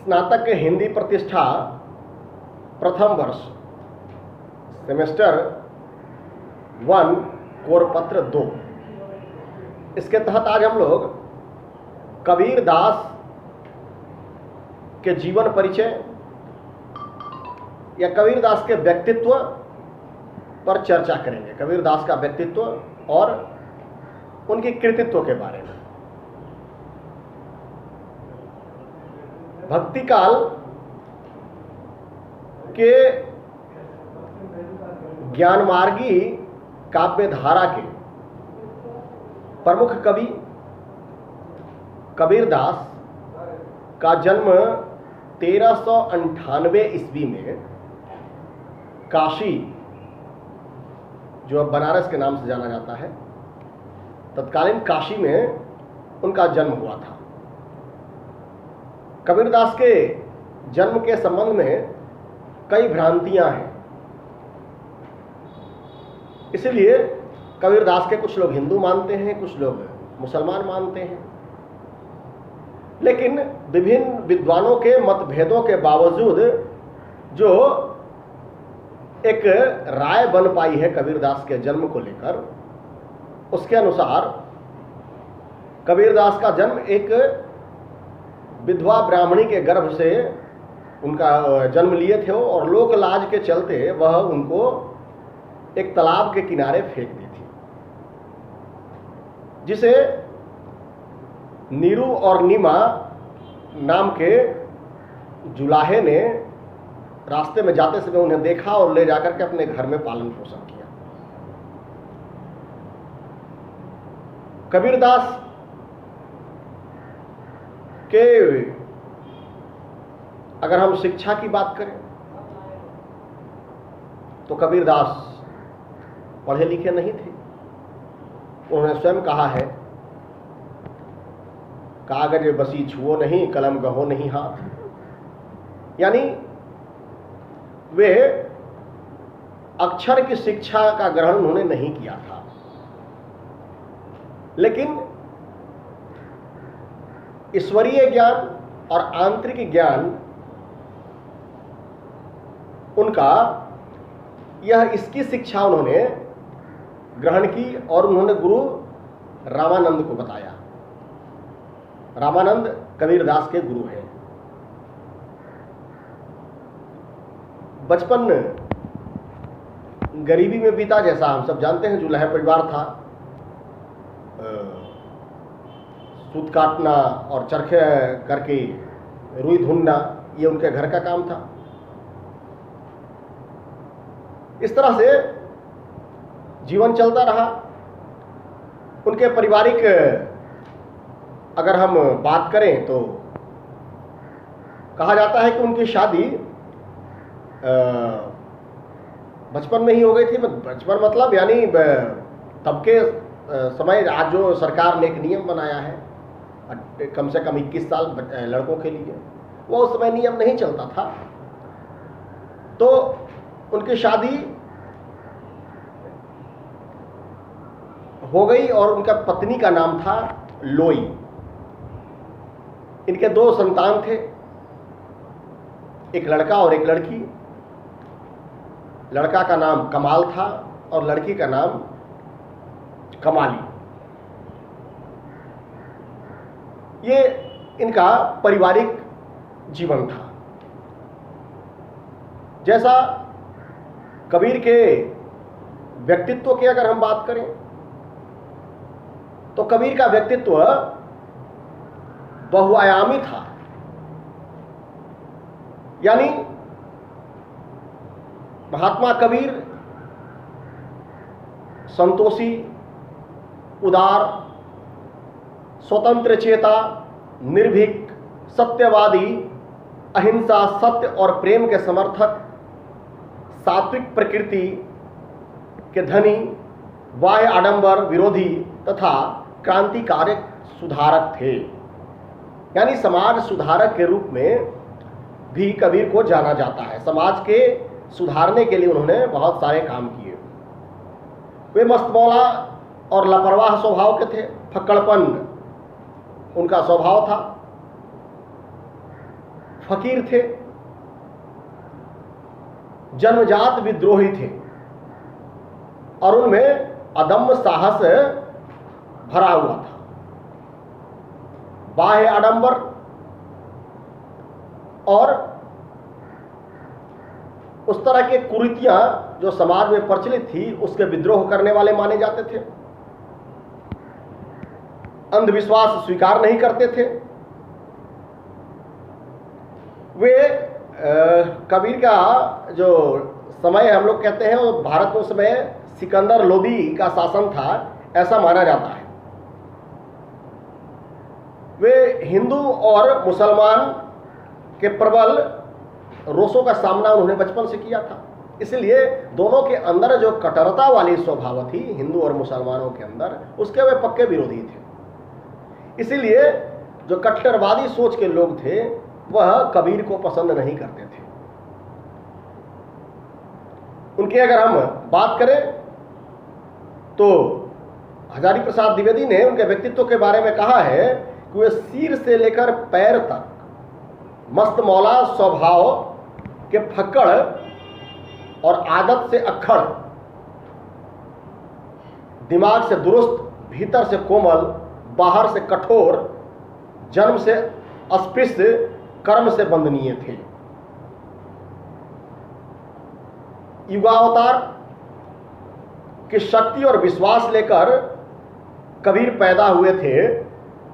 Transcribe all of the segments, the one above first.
स्नातक हिंदी प्रतिष्ठा प्रथम वर्ष सेमेस्टर 1 कोर पत्र 2, इसके तहत आज हम लोग कबीर दास के जीवन परिचय या कबीर दास के व्यक्तित्व पर चर्चा करेंगे। कबीर दास का व्यक्तित्व और उनकी कृतित्व के बारे में। भक्ति काल के ज्ञानमार्गी काव्य धारा के प्रमुख कवि कबीर दास का जन्म 1398 ईस्वी में काशी, जो अब बनारस के नाम से जाना जाता है, तत्कालीन काशी में उनका जन्म हुआ था। कबीर दास के जन्म के संबंध में कई भ्रांतियां हैं, इसलिए कबीर दास के कुछ लोग हिंदू मानते हैं, कुछ लोग मुसलमान मानते हैं। लेकिन विभिन्न विद्वानों के मतभेदों के बावजूद जो एक राय बन पाई है कबीर दास के जन्म को लेकर, उसके अनुसार कबीर दास का जन्म एक विधवा ब्राह्मणी के गर्भ से उनका जन्म लिए थे और लोक लाज के चलते वह उनको एक तालाब के किनारे फेंक दी थी, जिसे नीरू और नीमा नाम के जुलाहे ने रास्ते में जाते समय उन्हें देखा और ले जाकर के अपने घर में पालन पोषण किया। कबीर दास के अगर हम शिक्षा की बात करें तो कबीर दास पढ़े लिखे नहीं थे। उन्होंने स्वयं कहा है, कागज बसी छुओ नहीं, कलम गहो नहीं हाथ। यानी वे अक्षर की शिक्षा का ग्रहण उन्होंने नहीं किया था, लेकिन ईश्वरीय ज्ञान और आंतरिक ज्ञान उनका इसकी शिक्षा उन्होंने ग्रहण की और उन्होंने गुरु रामानंद को बताया। रामानंद कबीर दास के गुरु हैं। बचपन गरीबी में बीता, जैसा हम सब जानते हैं। जुलाहे परिवार था, सूत काटना और चरखे करके रुई ढूंढना, ये उनके घर का काम था। इस तरह से जीवन चलता रहा। उनके पारिवारिक अगर हम बात करें तो कहा जाता है कि उनकी शादी बचपन में ही हो गई थी। बचपन मतलब यानी तब के समय, आज जो सरकार ने एक नियम बनाया है कम से कम 21 साल लड़कों के लिए, वो उस समय नियम नहीं चलता था। तो उनकी शादी हो गई और उनका पत्नी का नाम था लोई। इनके 2 संतान थे, एक लड़का और एक लड़की। लड़का का नाम कमाल था और लड़की का नाम कमाली। ये इनका पारिवारिक जीवन था। जैसा कबीर के व्यक्तित्व की अगर हम बात करें तो कबीर का व्यक्तित्व बहुआयामी था। यानी महात्मा कबीर संतोषी, उदार, स्वतंत्र चेता, निर्भीक, सत्यवादी, अहिंसा, सत्य और प्रेम के समर्थक, सात्विक प्रकृति के धनी, बाह्य आडंबर विरोधी तथा क्रांतिकारक सुधारक थे। यानी समाज सुधारक के रूप में भी कबीर को जाना जाता है। समाज के सुधारने के लिए उन्होंने बहुत सारे काम किए। वे मस्तमौला और लापरवाह स्वभाव के थे। फक्कड़पन उनका स्वभाव था। फकीर थे, जन्मजात विद्रोही थे और उनमें अदम्य साहस भरा हुआ था। बाह्य आडंबर और उस तरह के कुरीतियां जो समाज में प्रचलित थी उसके विद्रोह करने वाले माने जाते थे। अंधविश्वास स्वीकार नहीं करते थे। वे कबीर का जो समय हम लोग कहते हैं वो भारत में उस समय सिकंदर लोदी का शासन था, ऐसा माना जाता है। वे हिंदू और मुसलमान के प्रबल रोषों का सामना उन्होंने बचपन से किया था, इसलिए दोनों के अंदर जो कट्टरता वाली स्वभाव थी हिंदू और मुसलमानों के अंदर, उसके वे पक्के विरोधी थे। इसीलिए जो कट्टरवादी सोच के लोग थे वह कबीर को पसंद नहीं करते थे। उनकी अगर हम बात करें तो हजारी प्रसाद द्विवेदी ने उनके व्यक्तित्व के बारे में कहा है कि वे सिर से लेकर पैर तक मस्त मौला स्वभाव के फक्कड़ और आदत से अक्खड़, दिमाग से दुरुस्त, भीतर से कोमल, बाहर से कठोर, जन्म से अस्पृश्य, कर्म से बंदनीय थे। युगावतार की शक्ति और विश्वास लेकर कबीर पैदा हुए थे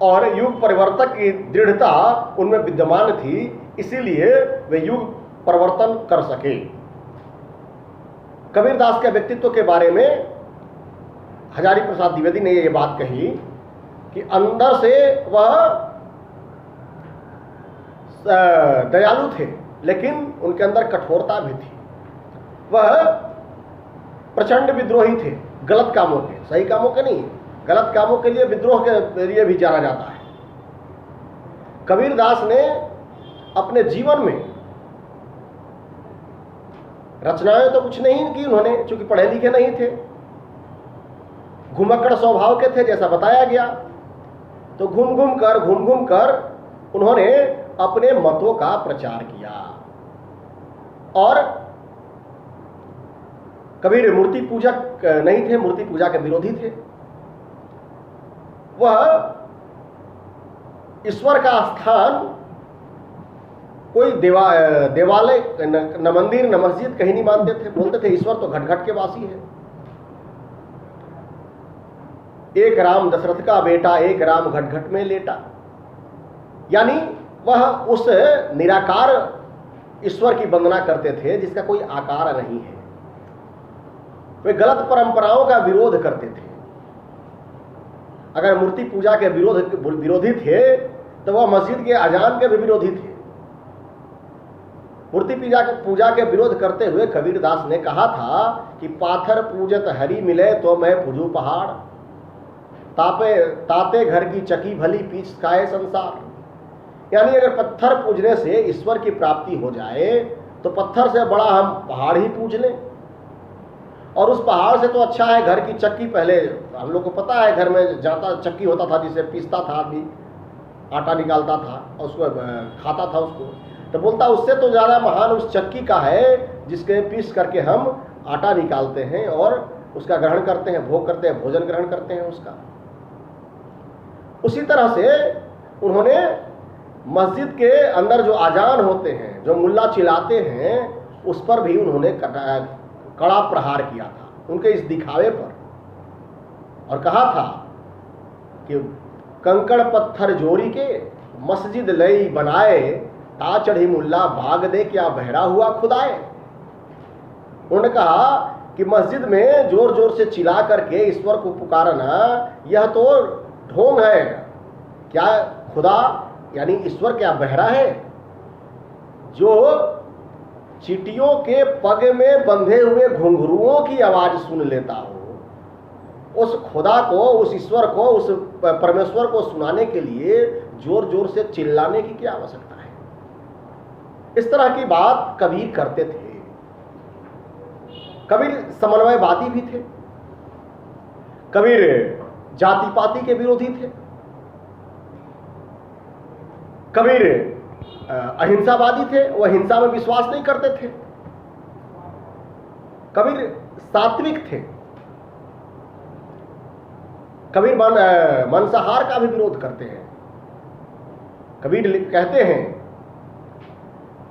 और युग परिवर्तक की दृढ़ता उनमें विद्यमान थी, इसीलिए वे युग परिवर्तन कर सके। कबीरदास के व्यक्तित्व के बारे में हजारी प्रसाद द्विवेदी ने यह बात कही कि अंदर से वह दयालु थे, लेकिन उनके अंदर कठोरता भी थी। वह प्रचंड विद्रोही थे, गलत कामों के, सही कामों के नहीं, गलत कामों के लिए विद्रोह के लिए भी जाना जाता है। कबीरदास ने अपने जीवन में रचनाएं तो कुछ नहीं की उन्होंने, चूंकि पढ़े लिखे नहीं थे, घुमक्कड़ स्वभाव के थे जैसा बताया गया, तो घूम घूम कर उन्होंने अपने मतों का प्रचार किया। और कबीर मूर्ति पूजक नहीं थे, मूर्ति पूजा के विरोधी थे। वह ईश्वर का स्थान कोई देवालय न मंदिर न मस्जिद कहीं नहीं मानते थे, बोलते थे ईश्वर तो घट घट के वासी है। एक राम दशरथ का बेटा, एक राम घट घट में लेटा, यानी वह उस निराकार ईश्वर की वंदना करते थे जिसका कोई आकार नहीं है। वे गलत परंपराओं का विरोध करते थे। अगर मूर्ति पूजा के विरोधी थे तो वह मस्जिद के अजान के भी विरोधी थे। मूर्ति पूजा के विरोध करते हुए कबीरदास ने कहा था कि पाथर पूजत हरि मिले तो मैं पूजू पहाड़, ताते घर की चकी भली पीछ खाए संसार। यानी अगर पत्थर पूजने से ईश्वर की प्राप्ति हो जाए तो पत्थर से बड़ा हम पहाड़ ही पूज लें, और उस पहाड़ से तो अच्छा है घर की चक्की। पहले हम लोग को पता है घर में जाता चक्की होता था जिसे पीसता था आदमी, आटा निकालता था और उसको खाता था उसको, तो बोलता उससे तो ज़्यादा महान उस चक्की का है जिसके पीस करके हम आटा निकालते हैं और उसका ग्रहण करते हैं, भोग करते हैं, भोजन ग्रहण करते हैं उसका। उसी तरह से उन्होंने मस्जिद के अंदर जो अजान होते हैं, जो मुल्ला चिल्लाते हैं, उस पर भी उन्होंने कड़ा प्रहार किया था, उनके इस दिखावे पर, और कहा था कि कंकड़ पत्थर जोड़ी के मस्जिद लई बनाए, ता चढ़ी मुल्ला भाग दे क्या बहरा हुआ खुदाए। उन्होंने कहा कि मस्जिद में जोर जोर से चिल्ला करके ईश्वर को पुकारना यह तो ढोंग है। क्या खुदा यानी ईश्वर क्या बहरा है? जो चींटियों के पग में बंधे हुए घुंघरुओं की आवाज सुन लेता हो, उस खुदा को, उस ईश्वर को, उस परमेश्वर को सुनाने के लिए जोर जोर से चिल्लाने की क्या आवश्यकता है? इस तरह की बात कबीर करते थे। कबीर समन्वयवादी भी थे। कबीर जाति पाति के विरोधी थे। कबीर अहिंसावादी थे, वह हिंसा में विश्वास नहीं करते थे। कबीर सात्विक थे। कबीर मांसाहार का भी विरोध करते हैं। कबीर कहते हैं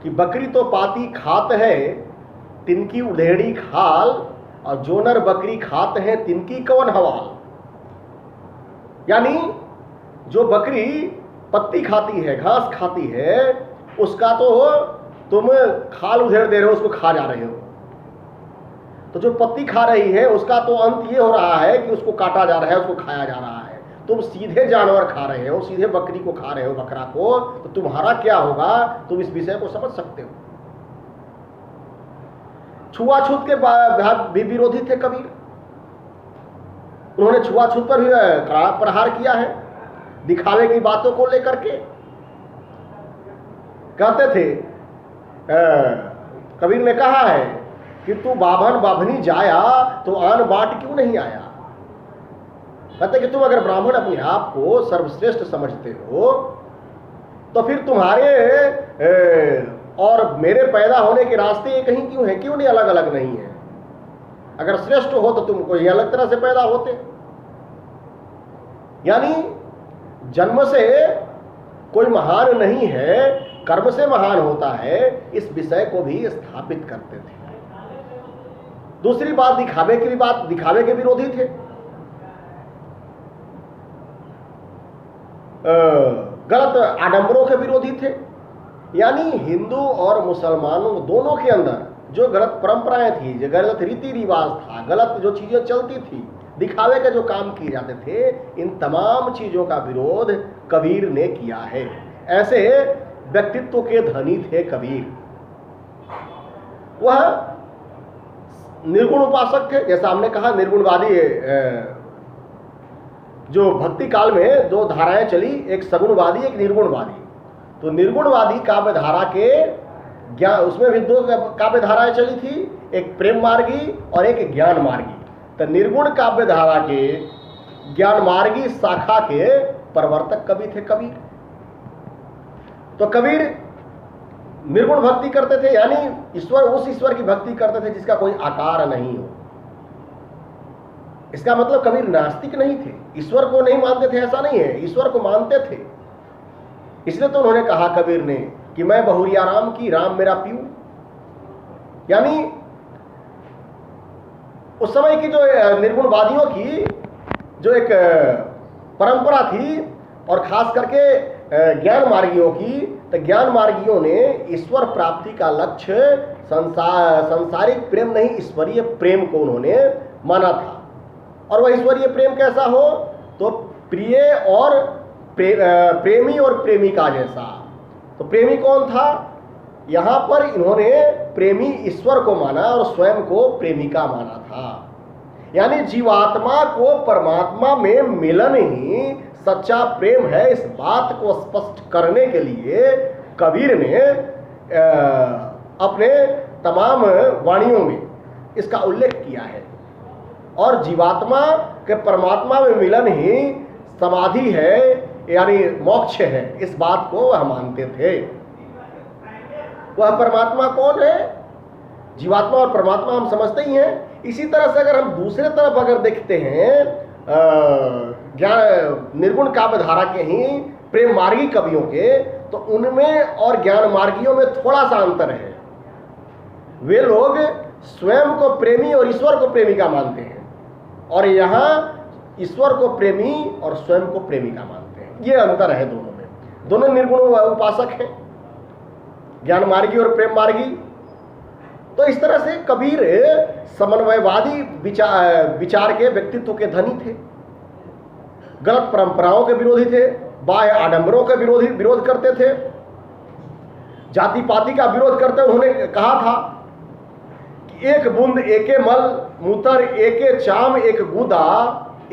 कि बकरी तो पाती खात है, तिनकी उधेड़ी खाल, और जो नर बकरी खात है तिनकी कौन हवाल। यानी जो बकरी पत्ती खाती है, घास खाती है, उसका तो तुम खाल उधेड़ दे रहे हो, उसको खा जा रहे हो। तो जो पत्ती खा रही है उसका तो अंत ये हो रहा है कि उसको काटा जा रहा है, उसको खाया जा रहा है। तुम सीधे जानवर खा रहे हो, सीधे बकरी को खा रहे हो, बकरा को, तो तुम्हारा क्या होगा, तुम इस विषय को समझ सकते हो। छुआछूत के भी विरोधी थे कबीर। उन्होंने छुआछूत पर भी कड़ा प्रहार किया है, दिखावे की बातों को लेकर के। कहते थे, कबीर ने कहा है कि तू बाभन बाभनी जाया तो आन बाट क्यों नहीं आया। कहते कि तुम अगर ब्राह्मण अपने आप को सर्वश्रेष्ठ समझते हो तो फिर तुम्हारे और मेरे पैदा होने के रास्ते एक ही क्यों हैं, क्यों नहीं अलग अलग नहीं है। अगर श्रेष्ठ हो तो तुम कोई अलग तरह से पैदा होते। यानी जन्म से कोई महान नहीं है, कर्म से महान होता है, इस विषय को भी स्थापित करते थे। दूसरी बात, दिखावे के विरोधी थे। गलत आडंबरों के विरोधी थे। यानी हिंदू और मुसलमानों दोनों के अंदर जो गलत परंपराएं थी, जो गलत रीति रिवाज था, गलत जो चीजें चलती थी, दिखावे के जो काम किए जाते थे, इन तमाम चीजों का विरोध कबीर ने किया है। ऐसे व्यक्तित्व के धनी थे कबीर। वह निर्गुण उपासक थे। जैसा हमने कहा, निर्गुणवादी, जो भक्ति काल में दो धाराएं चली, एक सगुणवादी, एक निर्गुणवादी। तो निर्गुणवादी काव्य धारा के ज्ञान, उसमें भी दो काव्य धाराएं चली थी, एक प्रेम मार्गी और एक ज्ञान मार्गी। तो निर्गुण काव्य धारा के ज्ञान मार्गी शाखा के प्रवर्तक कवि थे कबीर। तो कबीर निर्गुण भक्ति करते थे, यानी उस ईश्वर की भक्ति करते थे जिसका कोई आकार नहीं हो। इसका मतलब कबीर नास्तिक नहीं थे, ईश्वर को नहीं मानते थे, ऐसा नहीं है, ईश्वर को मानते थे। इसलिए तो उन्होंने कहा कबीर ने कि मैं बहुरिया राम की, राम मेरा पीऊ। यानी उस समय की जो निर्गुणवादियों की जो एक परंपरा थी, और खास करके ज्ञान मार्गियों की, तो ज्ञान मार्गियों ने ईश्वर प्राप्ति का लक्ष्य संसारिक प्रेम नहीं, ईश्वरीय प्रेम को उन्होंने माना था। और वह ईश्वरीय प्रेम कैसा हो, तो प्रिय और प्रेमी और प्रेमिका जैसा। तो प्रेमी कौन था, यहां पर इन्होंने प्रेमी ईश्वर को माना और स्वयं को प्रेमिका माना था। यानी जीवात्मा को परमात्मा में मिलन ही सच्चा प्रेम है। इस बात को स्पष्ट करने के लिए कबीर ने अपने तमाम वाणियों में इसका उल्लेख किया है। और जीवात्मा के परमात्मा में मिलन ही समाधि है, यानी मोक्ष है, इस बात को वह मानते थे। वह परमात्मा कौन है? जीवात्मा और परमात्मा हम समझते ही हैं। इसी तरह से अगर हम दूसरे तरफ अगर देखते हैं, ज्ञान निर्गुण काव्य धारा के ही प्रेम मार्गी कवियों के, तो उनमें और ज्ञान मार्गियों में थोड़ा सा अंतर है। वे लोग स्वयं को प्रेमी और ईश्वर को प्रेमिका मानते हैं, और यहाँ ईश्वर को प्रेमी और स्वयं को प्रेमिका मानते हैं। ये अंतर है दोनों में। दोनों निर्गुण उपासक हैं, ज्ञान मार्गी और प्रेम मार्गी। तो इस तरह से कबीर समन्वयवादी विचार के व्यक्तित्व के धनी थे, गलत परंपराओं के विरोधी थे, बाह्य आडंबरों के विरोध करते थे, जाति पाति का विरोध करते। उन्होंने कहा था कि एक बूंद एके मल मूतर, एके चाम एक गुदा,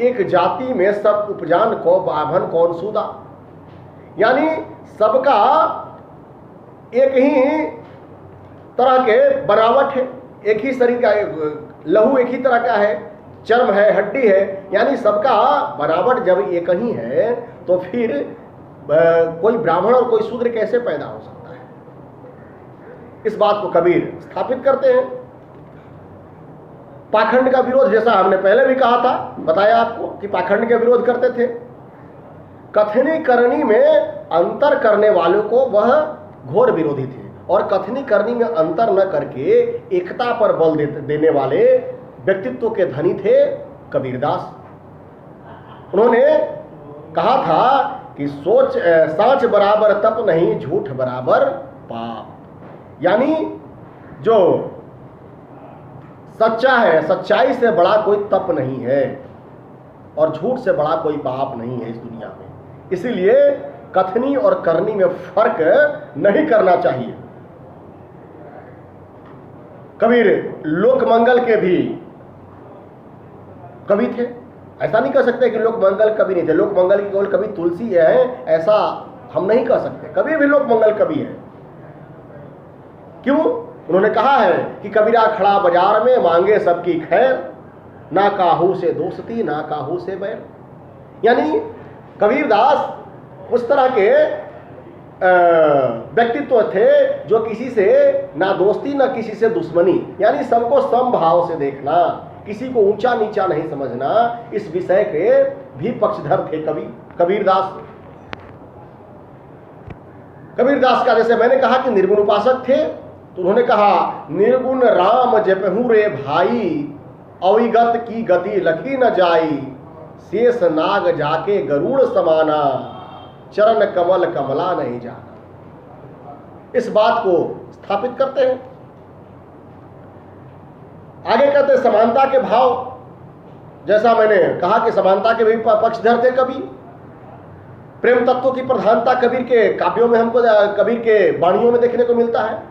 एक जाति में सब उपजान को बाभन कौन सूदा। यानी सबका एक ही तरह के बनावट है, एक ही शरीर का, लहू एक ही तरह का है, चर्म है, हड्डी है, यानी सबका बनावट जब एक ही है तो फिर कोई ब्राह्मण और कोई शूद्र कैसे पैदा हो सकता है? इस बात को कबीर स्थापित करते हैं। पाखंड का विरोध, जैसा हमने पहले भी कहा था, बताया आपको कि पाखंड के विरोध करते थे। कथनी करनी में अंतर करने वालों को वह घोर विरोधी थे, और कथनी करनी में अंतर न करके एकता पर बल देने वाले व्यक्तित्व के धनी थे कबीरदास। उन्होंने कहा था कि साँच बराबर तप नहीं, झूठ बराबर पाप। यानी जो सच्चा है, सच्चाई से बड़ा कोई तप नहीं है, और झूठ से बड़ा कोई पाप नहीं है इस दुनिया में। इसीलिए कथनी और करनी में फर्क नहीं करना चाहिए। कबीर लोकमंगल के भी कवि थे। ऐसा नहीं कह सकते कि लोकमंगल कवि नहीं थे। लोकमंगल की केवल कवि तुलसी है, ऐसा हम नहीं कह सकते। कबीर भी लोकमंगल कवि है। क्यों? उन्होंने कहा है कि कबीरा खड़ा बाजार में, मांगे सबकी खैर, ना काहू से दोस्ती ना काहू से बैर। यानी कबीरदास उस तरह के व्यक्तित्व थे जो किसी से ना दोस्ती ना किसी से दुश्मनी, यानी सबको समभाव से देखना, किसी को ऊंचा नीचा नहीं समझना, इस विषय के भी पक्षधर थे कबीरदास। कबीरदास का जैसे मैंने कहा कि निर्गुण उपासक थे, तो उन्होंने कहा निर्गुण राम जपहु रे भाई, अविगत की गति लखी न जाई, शेष नाग जाके गरुड़ समाना, चरण कमल कमला नहीं जाना। इस बात को स्थापित करते हैं। आगे कहते हैं समानता के भाव। जैसा मैंने कहा कि समानता के भी पक्षधर थे कवि। प्रेम तत्व की प्रधानता कबीर के काव्यों में हमको, कबीर के वाणियों में देखने को मिलता है।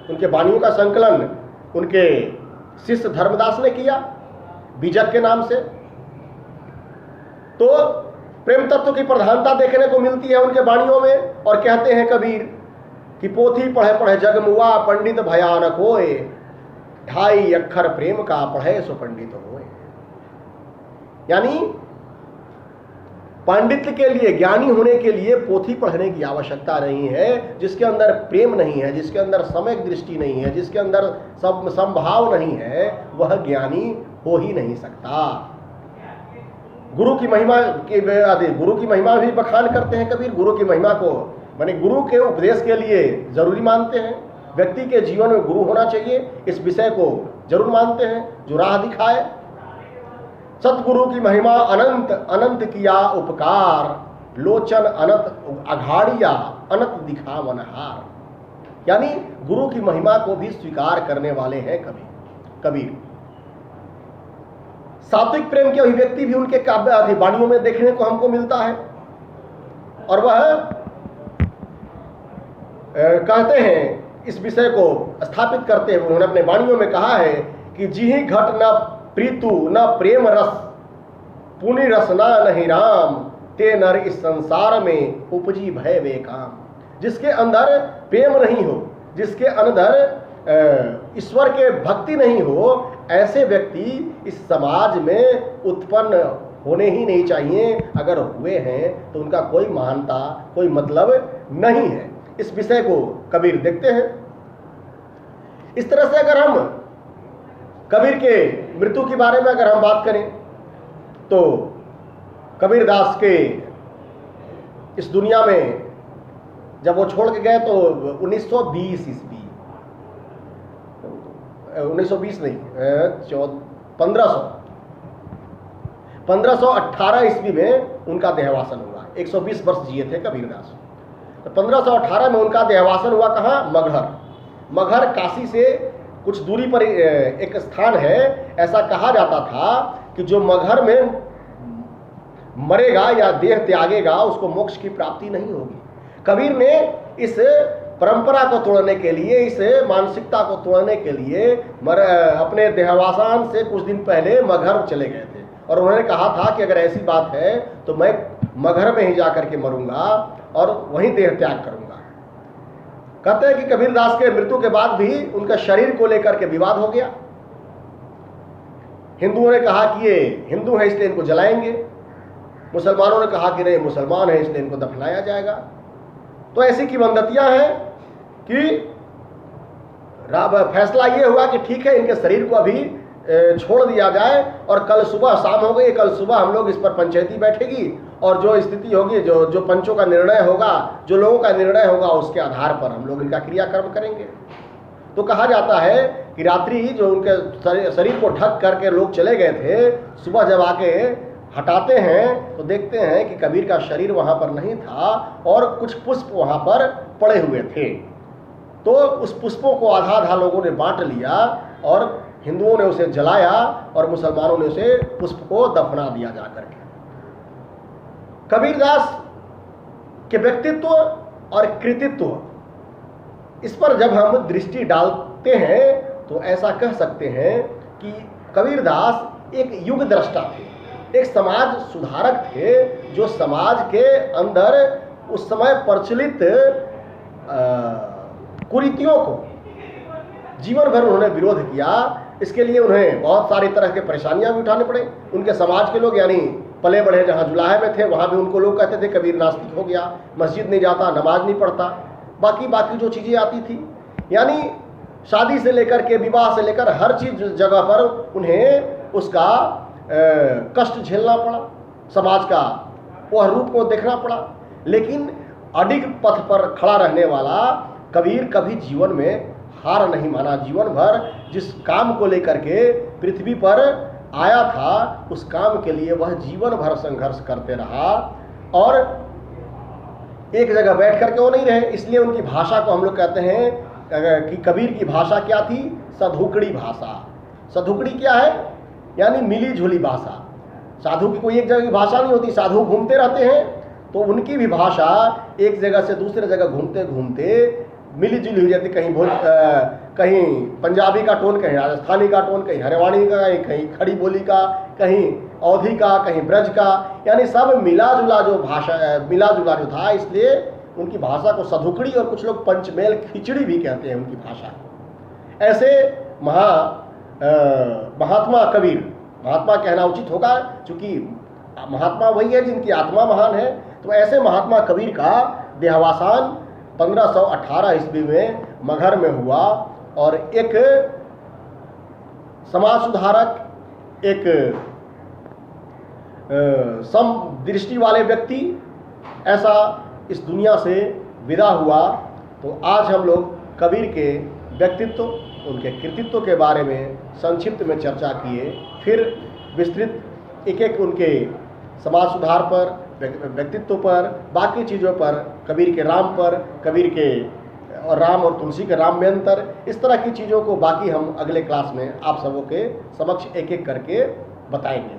उनके वाणियों का संकलन उनके शिष्य धर्मदास ने किया बीजक के नाम से। तो प्रेम तत्व की प्रधानता देखने को मिलती है उनके वाणियों में। और कहते हैं कबीर कि पोथी पढ़े पढ़े जगमुआ, पंडित भयानक होए, ढाई अक्षर प्रेम का पढ़े सो पंडित होए। यानी पांडित्य के लिए, ज्ञानी होने के लिए पोथी पढ़ने की आवश्यकता नहीं है। जिसके अंदर प्रेम नहीं है, जिसके अंदर सम्यक दृष्टि नहीं है, जिसके अंदर संभाव नहीं है, वह ज्ञानी हो ही नहीं सकता। गुरु की महिमा भी बखान करते हैं कबीर। गुरु की महिमा को माने गुरु के उपदेश के लिए जरूरी मानते हैं। व्यक्ति के जीवन में गुरु होना चाहिए, इस विषय को जरूर मानते हैं, जो राह दिखाए। सतगुरु की महिमा अनंत, अनंत किया उपकार, लोचन अनंत अघाड़िया, अनंत दिखा मनहार। यानी गुरु की महिमा को भी स्वीकार करने वाले हैं कबीर। सात्विक प्रेम की अभिव्यक्ति भी उनके काव्य वाणियों में देखने को हमको मिलता है। और वह कहते हैं, इस विषय को स्थापित करते हुए उन्होंने अपने वाणियों में कहा है कि जिहि घट न प्रीतु न प्रेम रस, पुनि रसना नहीं राम, ते नर इस संसार में उपजी भय वे काम। जिसके अंदर प्रेम नहीं हो, जिसके अंदर ईश्वर के भक्ति नहीं हो, ऐसे व्यक्ति इस समाज में उत्पन्न होने ही नहीं चाहिए। अगर हुए हैं तो उनका कोई महानता, कोई मतलब नहीं है। इस विषय को कबीर देखते हैं। इस तरह से अगर हम कबीर के मृत्यु के बारे में अगर हम बात करें तो कबीरदास के इस दुनिया में जब वो छोड़ के गए तो 1920 ईस्वी, 1920 नहीं, 1518 ईस्वी में उनका देहावसान हुआ। 120 वर्ष जिए थे कबीरदास। तो 1518 में उनका देहावसान हुआ। कहाँ? मगहर काशी से कुछ दूरी पर एक स्थान है। ऐसा कहा जाता था कि जो मगहर में मरेगा या देह त्यागेगा उसको मोक्ष की प्राप्ति नहीं होगी। कबीर ने इस परंपरा को तोड़ने के लिए, इस मानसिकता को तोड़ने के लिए अपने देहावसान से कुछ दिन पहले मगहर चले गए थे। और उन्होंने कहा था कि अगर ऐसी बात है तो मैं मगहर में ही जाकर के मरूंगा और वहीं देह त्याग करूंगा। कहते हैं कि कबीरदास के मृत्यु के बाद भी उनका शरीर को लेकर के विवाद हो गया। हिंदुओं ने कहा कि ये हिंदू है इसलिए इनको जलाएंगे, मुसलमानों ने कहा कि नहीं, मुसलमान है इसलिए इनको दफनाया जाएगा। तो ऐसी किंवदंतियां हैं कि फैसला ये हुआ कि ठीक है, इनके शरीर को अभी छोड़ दिया जाए और कल सुबह, शाम हो गई, कल सुबह हम लोग इस पर पंचायती बैठेगी और जो स्थिति होगी, जो पंचों का निर्णय होगा, जो लोगों का निर्णय होगा, उसके आधार पर हम लोग इनका क्रियाकर्म करेंगे। तो कहा जाता है कि रात्रि जो उनके शरीर को ढक करके लोग चले गए थे, सुबह जब आके हटाते हैं तो देखते हैं कि कबीर का शरीर वहाँ पर नहीं था और कुछ पुष्प वहाँ पर पड़े हुए थे। तो उस पुष्पों को आधा आधा लोगों ने बांट लिया और हिंदुओं ने उसे जलाया और मुसलमानों ने उसे पुष्प को दफना दिया जाकर के। कबीरदास के व्यक्तित्व और कृतित्व, इस पर जब हम दृष्टि डालते हैं तो ऐसा कह सकते हैं कि कबीरदास एक युग द्रष्टा थे, एक समाज सुधारक थे, जो समाज के अंदर उस समय प्रचलित कुरीतियों को जीवन भर उन्होंने विरोध किया। इसके लिए उन्हें बहुत सारी तरह के परेशानियां भी उठाने पड़े। उनके समाज के लोग, यानी पले बढ़े जहाँ जुलाहे में थे, वहाँ भी उनको लोग कहते थे कबीर नास्तिक हो गया, मस्जिद नहीं जाता, नमाज नहीं पढ़ता, बाकी जो चीज़ें आती थी। यानी शादी से लेकर के, विवाह से लेकर हर चीज जगह पर उन्हें उसका कष्ट झेलना पड़ा, समाज का वह रूप को देखना पड़ा। लेकिन अडिग पथ पर खड़ा रहने वाला कबीर कभी जीवन में हार नहीं माना। जीवन भर जिस काम को लेकर के पृथ्वी पर आया था, उस काम के लिए वह जीवन भर संघर्ष करते रहा और एक जगह बैठ करके वो नहीं रहे। इसलिए उनकी भाषा को हम लोग कहते हैं कि कबीर की भाषा क्या थी? सधुकड़ी भाषा। सधुकड़ी क्या है? यानी मिली जुली भाषा। साधु की कोई एक जगह की भाषा नहीं होती, साधु घूमते रहते हैं, तो उनकी भी भाषा एक जगह से दूसरे जगह घूमते घूमते मिली जुली हो जाती। कहीं पंजाबी का टोन, कहीं राजस्थानी का टोन, कहीं हरियाणवी का, कहीं खड़ी बोली का, कहीं अवधी का, कहीं ब्रज का, यानी सब मिला जुला जो भाषा, मिला जुला जो था, इसलिए उनकी भाषा को सधुकड़ी और कुछ लोग पंचमेल खिचड़ी भी कहते हैं उनकी भाषा को। ऐसे महात्मा कबीर, महात्मा कहना उचित होगा क्योंकि महात्मा वही है जिनकी आत्मा महान है। तो ऐसे महात्मा कबीर का देहावसान 1518 ईस्वी में मगहर में हुआ और एक समाज सुधारक, एक सम दृष्टि वाले व्यक्ति ऐसा इस दुनिया से विदा हुआ। तो आज हम लोग कबीर के व्यक्तित्व, उनके कृतित्व के बारे में संक्षिप्त में चर्चा किए। फिर विस्तृत एक एक उनके समाज सुधार पर, व्यक्तित्व पर, बाकी चीज़ों पर, कबीर के राम पर, कबीर के और राम और तुलसी के राम में अंतर, इस तरह की चीज़ों को बाकी हम अगले क्लास में आप सबों के समक्ष एक एक करके बताएंगे।